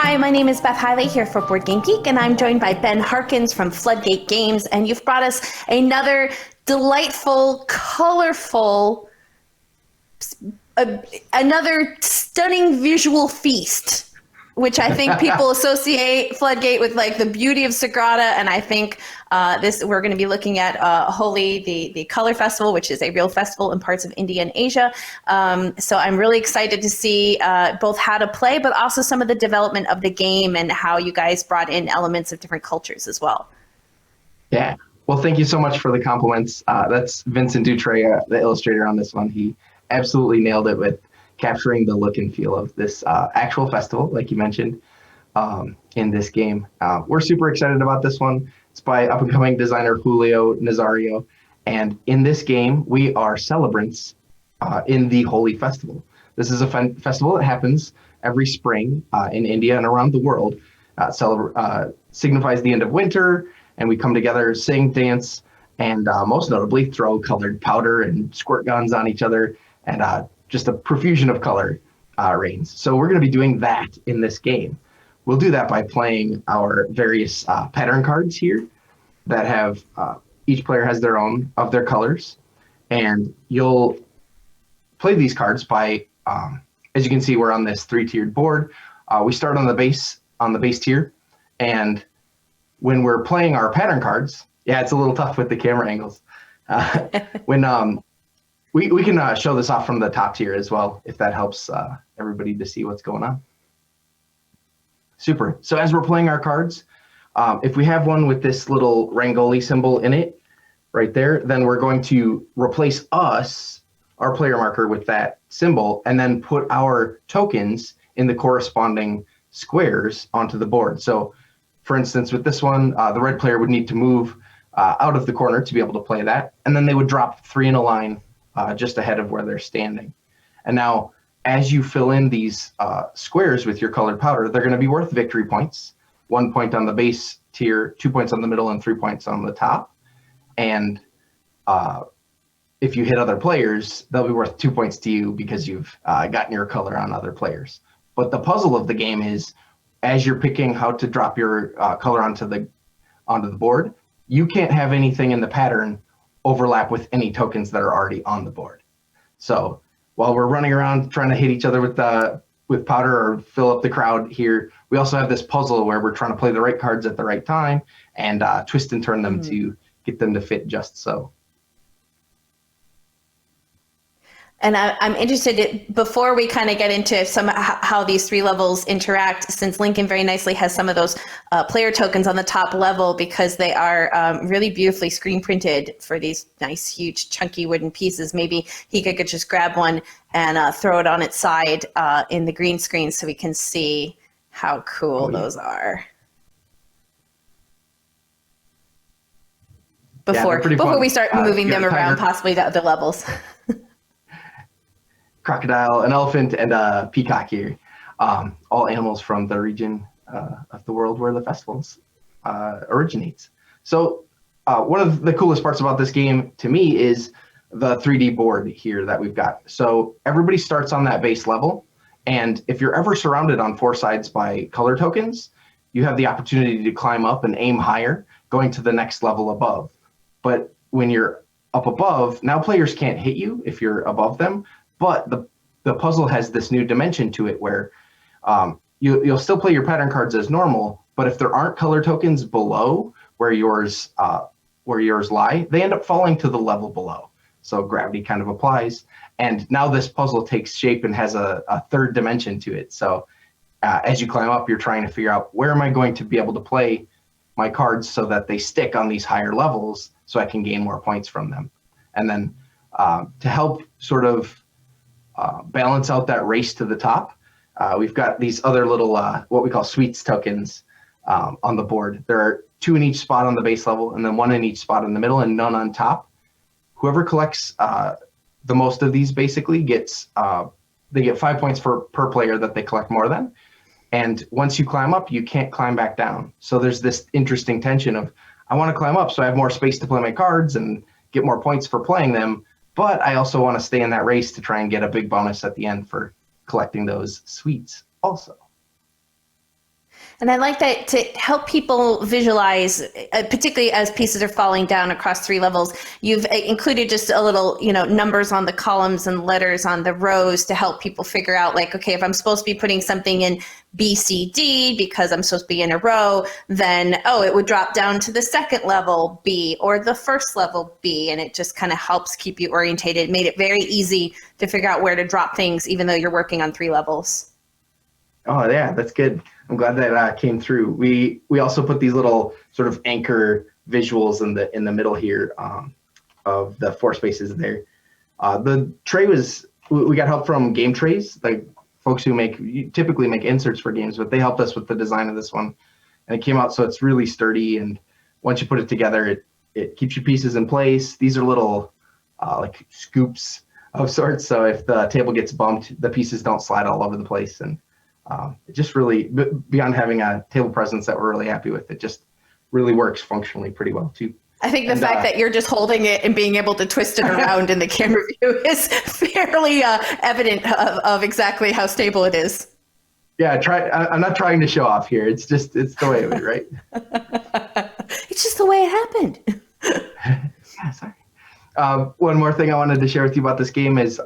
Hi, my name is Beth Hiley here for BoardGameGeek, and I'm joined by Ben Harkins from Floodgate Games, and you've brought us another delightful, colorful, another stunning visual feast, which I think people associate Floodgate with, like, the beauty of Sagrada, and I think we're going to be looking at Holi, the Color Festival, which is a real festival in parts of India and Asia. So I'm really excited to see both how to play, but also some of the development of the game and how you guys brought in elements of different cultures as well. Yeah. Well, thank you so much for the compliments. That's Vincent Dutray, the illustrator on this one. He absolutely nailed it with capturing the look and feel of this actual festival, like you mentioned, in this game. We're super excited about this one. It's by up-and-coming designer Julio Nazario. And in this game, we are celebrants in the Holi Festival. This is a festival that happens every spring in India and around the world. Signifies the end of winter, and we come together, sing, dance, and most notably throw colored powder and squirt guns on each other, and just a profusion of color reigns. So we're going to be doing that in this game. We'll do that by playing our various pattern cards here that have, each player has their own of their colors. And you'll play these cards by, as you can see, we're on this 3-tiered board. We start on the base tier. And when we're playing our pattern cards, yeah, it's a little tough with the camera angles. When we can show this off from the top tier as well, if that helps everybody to see what's going on. Super. So as we're playing our cards, if we have one with this little Rangoli symbol in it, right there, then we're going to replace our player marker, with that symbol, and then put our tokens in the corresponding squares onto the board. So, for instance, with this one, the red player would need to move out of the corner to be able to play that, and then they would drop 3 in a line just ahead of where they're standing. And now, as you fill in these squares with your colored powder, they're going to be worth victory points. 1 point on the base tier, 2 points on the middle, and 3 points on the top. And if you hit other players, they'll be worth 2 points to you because you've gotten your color on other players. But the puzzle of the game is, as you're picking how to drop your color onto the board, you can't have anything in the pattern overlap with any tokens that are already on the board. So while we're running around trying to hit each other with powder or fill up the crowd here, we also have this puzzle where we're trying to play the right cards at the right time and twist and turn them to get them to fit just so. And I'm interested, before we kind of get into how these 3 levels interact, since Lincoln very nicely has some of those player tokens on the top level, because they are really beautifully screen printed for these nice, huge, chunky wooden pieces. Maybe he could just grab one and throw it on its side in the green screen so we can see how cool those are. Before we start moving them around, possibly to other levels. Crocodile, an elephant, and a peacock here. All animals from the region of the world where the festivals originates. So one of the coolest parts about this game to me is the 3D board here that we've got. So everybody starts on that base level, and if you're ever surrounded on 4 sides by color tokens, you have the opportunity to climb up and aim higher, going to the next level above. But when you're up above, now players can't hit you if you're above them. But the puzzle has this new dimension to it where you'll still play your pattern cards as normal, but if there aren't color tokens below where yours lie, they end up falling to the level below. So gravity kind of applies, and now this puzzle takes shape and has a third dimension to it. So as you climb up, you're trying to figure out, where am I going to be able to play my cards so that they stick on these higher levels so I can gain more points from them. And then to help sort of balance out that race to the top, we've got these other little what we call sweets tokens on the board. There are 2 in each spot on the base level, and then 1 in each spot in the middle, and none on top. Whoever collects the most of these basically gets they get 5 points per player that they collect more than. And once you climb up, you can't climb back down. So there's this interesting tension of, I want to climb up so I have more space to play my cards and get more points for playing them, but I also want to stay in that race to try and get a big bonus at the end for collecting those sweets also. And I like that to help people visualize, particularly as pieces are falling down across 3 levels, you've included just a little, numbers on the columns and letters on the rows to help people figure out like, okay, if I'm supposed to be putting something in B, C, D because I'm supposed to be in a row, then, it would drop down to the second level B or the first level B. And it just kind of helps keep you orientated. It made it very easy to figure out where to drop things, even though you're working on 3 levels. Oh yeah, that's good. I'm glad that came through. We also put these little sort of anchor visuals in the middle here of the 4 spaces there. The tray we got help from Game Trays, like folks who typically make inserts for games, but they helped us with the design of this one, and it came out so it's really sturdy. And once you put it together, it keeps your pieces in place. These are little like scoops of sorts, so if the table gets bumped, the pieces don't slide all over the place. And it just really, beyond having a table presence that we're really happy with, it just really works functionally pretty well too. I think the fact that you're just holding it and being able to twist it around in the camera view is fairly evident of exactly how stable it is. Yeah, I'm not trying to show off here. It's the way of it, right? It's just the way it happened. Yeah, sorry. One more thing I wanted to share with you about this game is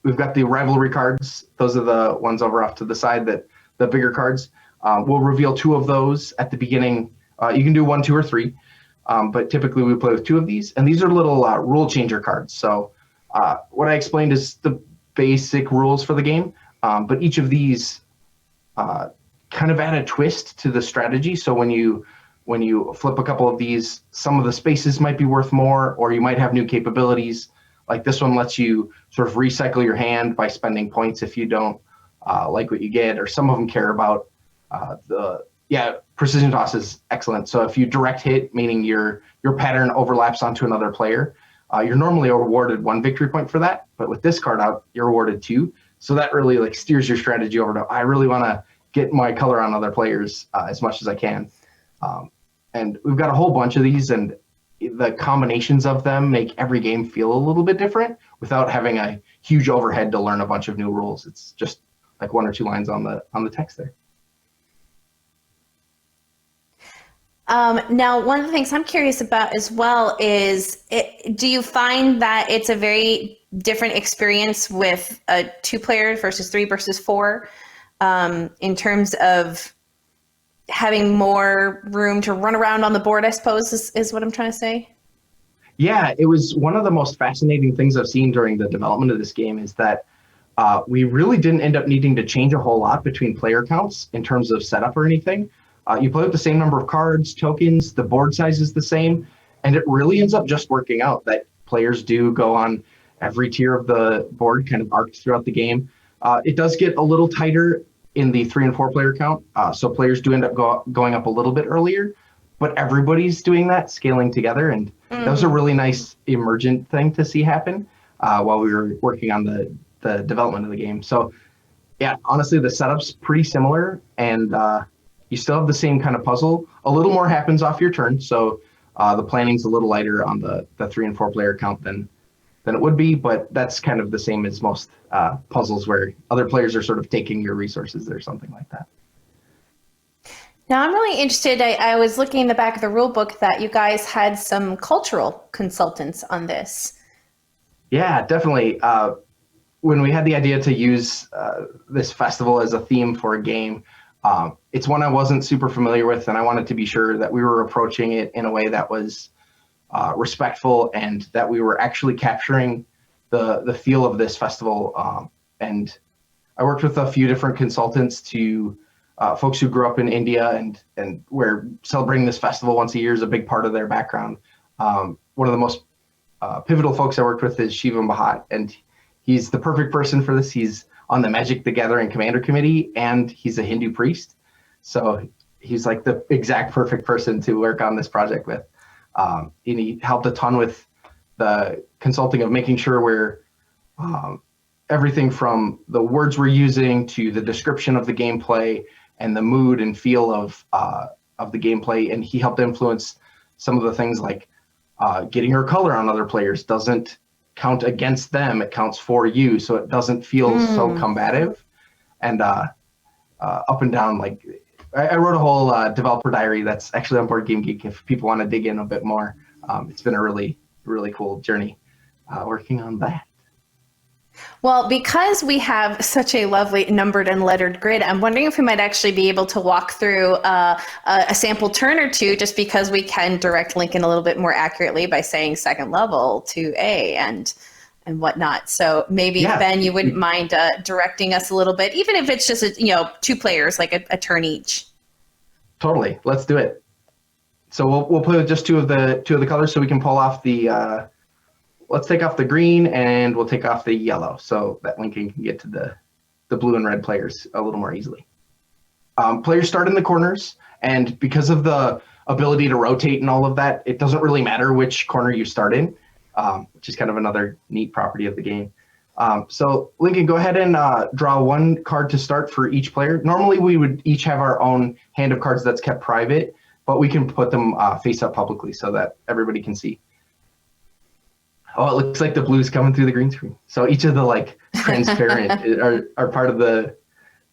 we've got the rivalry cards. Those are the ones over off to the side, the bigger cards. We'll reveal 2 of those at the beginning. You can do 1, 2, or 3, but typically we play with 2 of these. And these are little rule changer cards. So what I explained is the basic rules for the game, but each of these kind of add a twist to the strategy. So when you flip a couple of these, some of the spaces might be worth more, or you might have new capabilities. Like this one lets you sort of recycle your hand by spending points if you don't like what you get, or some of them care about precision toss is excellent. So if you direct hit, meaning your pattern overlaps onto another player, you're normally awarded 1 victory point for that, but with this card out, you're awarded 2. So that really like steers your strategy over to, I really want to get my color on other players as much as I can. And we've got a whole bunch of these, and the combinations of them make every game feel a little bit different without having a huge overhead to learn a bunch of new rules. It's just like 1 or 2 lines on the text there. Now, one of the things I'm curious about as well is, do you find that it's a very different experience with a 2-player versus 3 versus 4 in terms of having more room to run around on the board, I suppose, is what I'm trying to say? Yeah, it was one of the most fascinating things I've seen during the development of this game is that we really didn't end up needing to change a whole lot between player counts in terms of setup or anything. You play with the same number of cards, tokens, the board size is the same, and it really ends up just working out that players do go on every tier of the board, kind of arced throughout the game. It does get a little tighter in the 3 and 4 player count, so players do end up going up a little bit earlier, but everybody's doing that, scaling together, and that was a really nice emergent thing to see happen while we were working on the development of the game. So yeah, honestly, the setup's pretty similar, and you still have the same kind of puzzle. A little more happens off your turn, so the planning's a little lighter on the 3 and 4 player count than it would be, but that's kind of the same as most puzzles where other players are sort of taking your resources or something like that. Now, I'm really interested. I was looking in the back of the rule book that you guys had some cultural consultants on this. Yeah, definitely. When we had the idea to use this festival as a theme for a game, it's one I wasn't super familiar with, and I wanted to be sure that we were approaching it in a way that was respectful and that we were actually capturing the feel of this festival. And I worked with a few different consultants to folks who grew up in India and where celebrating this festival once a year is a big part of their background. One of the most pivotal folks I worked with is Shivam Bhatt, and he's the perfect person for this. He's on the Magic the Gathering Commander Committee, and he's a Hindu priest. So he's like the exact perfect person to work on this project with. And he helped a ton with the consulting of making sure we're everything from the words we're using to the description of the gameplay and the mood and feel of the gameplay. And he helped influence some of the things like getting your color on other players doesn't count against them, it counts for you, so it doesn't feel so combative. And up and down, like I wrote a whole developer diary that's actually on BoardGameGeek if people want to dig in a bit more. It's been a really, really cool journey working on that. Well, because we have such a lovely numbered and lettered grid, I'm wondering if we might actually be able to walk through a sample turn or two, just because we can direct link in a little bit more accurately by saying second level to A and whatnot. So maybe, Ben, you wouldn't mind directing us a little bit, even if it's just, two players, like a turn each. Totally. Let's do it. So we'll play with just two of the colors so we can pull off the let's take off the green and we'll take off the yellow so that Lincoln can get to the blue and red players a little more easily. Players start in the corners, and because of the ability to rotate and all of that, it doesn't really matter which corner you start in, which is kind of another neat property of the game. So Lincoln, go ahead and draw one card to start for each player. Normally we would each have our own hand of cards that's kept private, but we can put them face up publicly so that everybody can see. Oh, it looks like the blue's coming through the green screen. So each of the transparent are part of the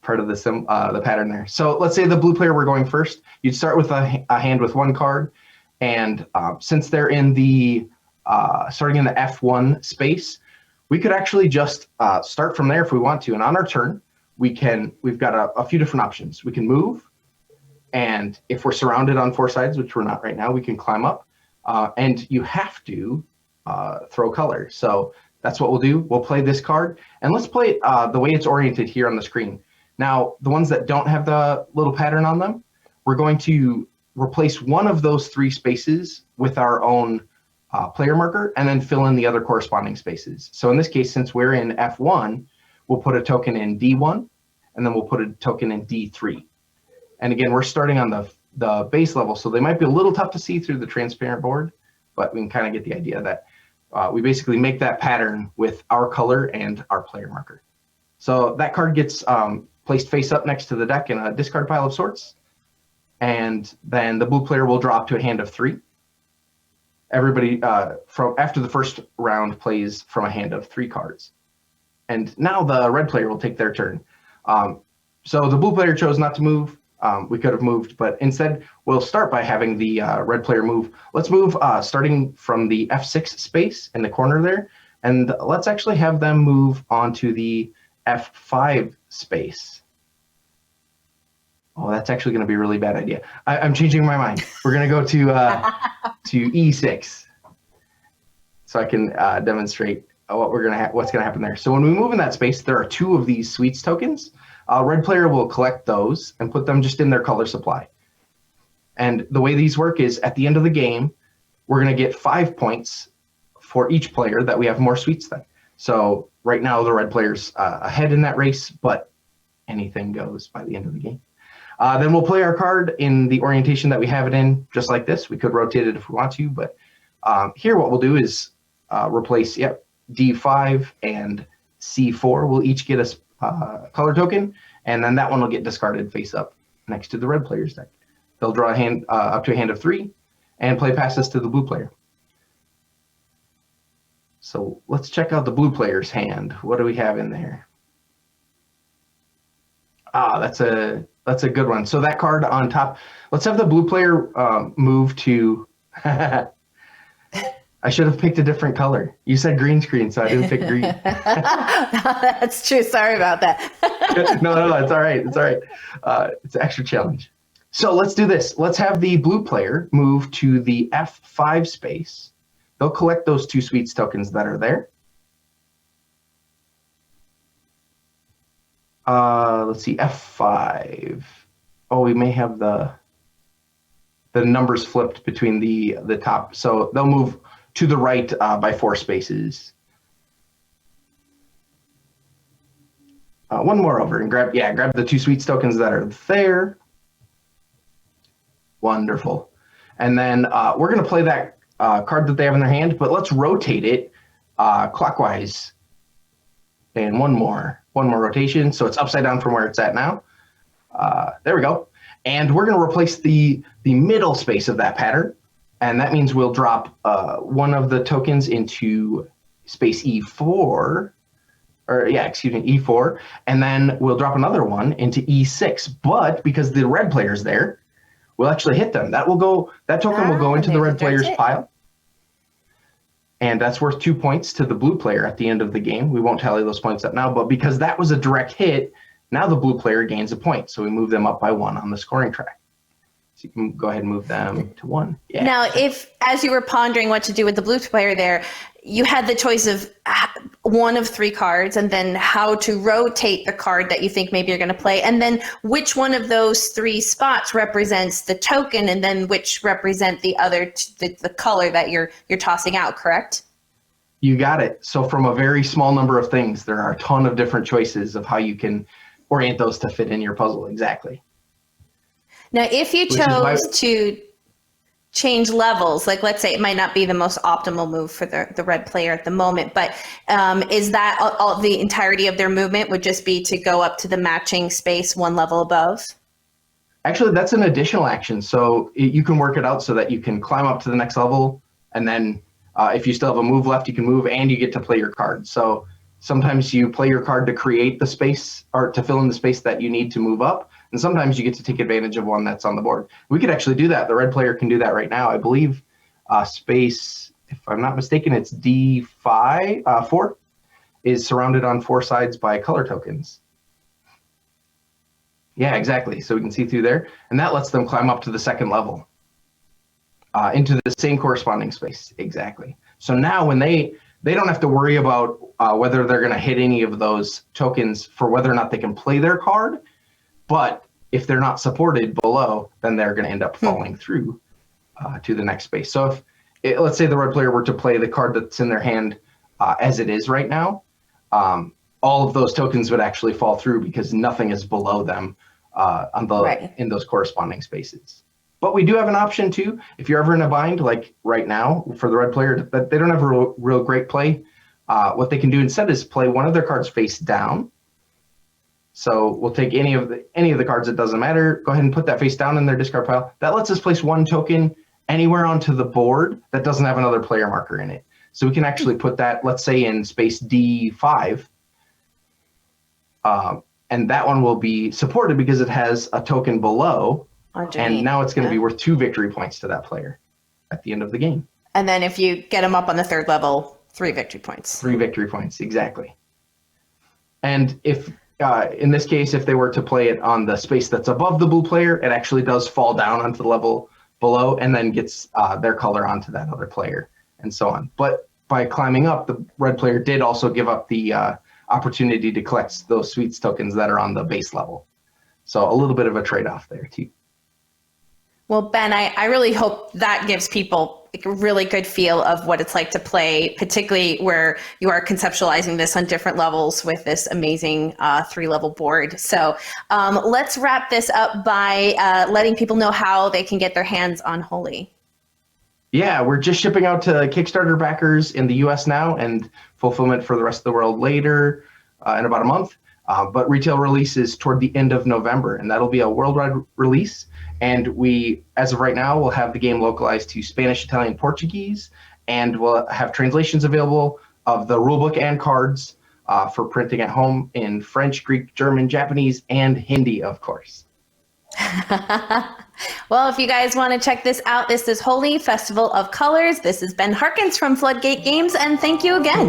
pattern there. So let's say the blue player, we're going first. You'd start with a hand with one card, and since they're in the starting in the F1 space, we could actually just start from there if we want to. And on our turn, we've got a few different options. We can move, and if we're surrounded on four sides, which we're not right now, we can climb up. And you have to throw color. So that's what we'll do. We'll play this card, and let's play it the way it's oriented here on the screen. Now, the ones that don't have the little pattern on them, we're going to replace one of those three spaces with our own player marker and then fill in the other corresponding spaces. So in this case, since we're in F1, we'll put a token in D1, and then we'll put a token in D3. And again, we're starting on the base level, so they might be a little tough to see through the transparent board, but we can kind of get the idea that we basically make that pattern with our color and our player marker. So that card gets placed face up next to the deck in a discard pile of sorts. And then the blue player will draw up to a hand of 3. Everybody from after the first round plays from a hand of 3 cards. And now the red player will take their turn. So the blue player chose not to move. We could have moved, but instead we'll start by having the red player move. Let's move starting from the F6 space in the corner there, and let's actually have them move onto the F5 space. Oh, that's actually going to be a really bad idea. I'm changing my mind. We're going to go to E6, so I can demonstrate what's going to happen there. So when we move in that space, there are 2 of these sweets tokens. Red player will collect those and put them just in their color supply. And the way these work is at the end of the game, we're going to get 5 points for each player that we have more sweets than. So right now the red player's ahead in that race, but anything goes by the end of the game. Then we'll play our card in the orientation that we have it in, just like this. We could rotate it if we want to, but here what we'll do is replace D5 and C4 will each get a color token, and then that one will get discarded face up next to the red player's deck. They'll draw a hand up to a hand of 3 and play passes to the blue player. So let's check out the blue player's hand. What do we have in there? That's a good one. So that card on top, let's have the blue player move to I should have picked a different color. You said green screen, so I didn't pick green. That's true. Sorry about that. No, it's all right. It's all right. It's an extra challenge. So let's do this. Let's have the blue player move to the F5 space. They'll collect those 2 sweets tokens that are there. Let's see, F5. Oh, we may have the numbers flipped between the top. So they'll move to the right by 4 spaces. One more over and grab the 2 sweets tokens that are there. Wonderful. And then we're going to play that card that they have in their hand, but let's rotate it clockwise. And one more rotation, so it's upside down from where it's at now. There we go. And we're going to replace the middle space of that pattern, and that means we'll drop one of the tokens into space E4, E4, and then we'll drop another one into E6. But because the red player's there, we'll actually hit them. That token will go into the red player's pile. And that's worth 2 points to the blue player at the end of the game. We won't tally those points up now, but because that was a direct hit, now the blue player gains a point. So we move them up by 1 on the scoring track. So you can go ahead and move them to 1. Yeah. Now, if, as you were pondering what to do with the blue player there, you had the choice of one of 3 cards and then how to rotate the card that you think maybe you're going to play. And then which one of those 3 spots represents the token and then which represent the other, the color that you're tossing out, correct? You got it. So from a very small number of things, there are a ton of different choices of how you can orient those to fit in your puzzle. Exactly. Now, if you chose to change levels, like let's say it might not be the most optimal move for the red player at the moment, but is that all the entirety of their movement would just be to go up to the matching space 1 level above? Actually, that's an additional action. So you can work it out so that you can climb up to the next level. And then if you still have a move left, you can move and you get to play your card. So sometimes you play your card to create the space or to fill in the space that you need to move up. And sometimes you get to take advantage of one that's on the board. We could actually do that. The red player can do that right now. I believe space, if I'm not mistaken, it's D5, 4, is surrounded on 4 sides by color tokens. Yeah, exactly. So we can see through there. And that lets them climb up to the 2nd level into the same corresponding space. Exactly. So now when they don't have to worry about whether they're going to hit any of those tokens for whether or not they can play their card. But if they're not supported below, then they're going to end up falling through to the next space. So if let's say the red player were to play the card that's in their hand as it is right now, all of those tokens would actually fall through because nothing is below them in those corresponding spaces. But we do have an option too. If you're ever in a bind, like right now for the red player, that they don't have a real great play, what they can do instead is play one of their cards face down. So we'll take any of the cards, it doesn't matter. Go ahead and put that face down in their discard pile. That lets us place 1 token anywhere onto the board that doesn't have another player marker in it. So we can actually put that, let's say, in space D5. And that one will be supported because it has a token below. And now it's going to be worth 2 victory points to that player at the end of the game. And then if you get them up on the 3rd level, 3 victory points. 3 victory points, exactly. And if in this case, if they were to play it on the space that's above the blue player, it actually does fall down onto the level below and then gets their color onto that other player and so on. But by climbing up, the red player did also give up the opportunity to collect those sweets tokens that are on the base level. So a little bit of a trade-off there too. Well, Ben, I really hope that gives people a really good feel of what it's like to play, particularly where you are conceptualizing this on different levels with this amazing 3-level board. So let's wrap this up by letting people know how they can get their hands on Holi. Yeah, we're just shipping out to Kickstarter backers in the US now and fulfillment for the rest of the world later in about a month. But retail release is toward the end of November, and that'll be a worldwide release. And we, as of right now, will have the game localized to Spanish, Italian, Portuguese, and we'll have translations available of the rulebook and cards for printing at home in French, Greek, German, Japanese, and Hindi, of course. Well, if you guys want to check this out, this is Holi Festival of Colors. This is Ben Harkins from Floodgate Games, and thank you again.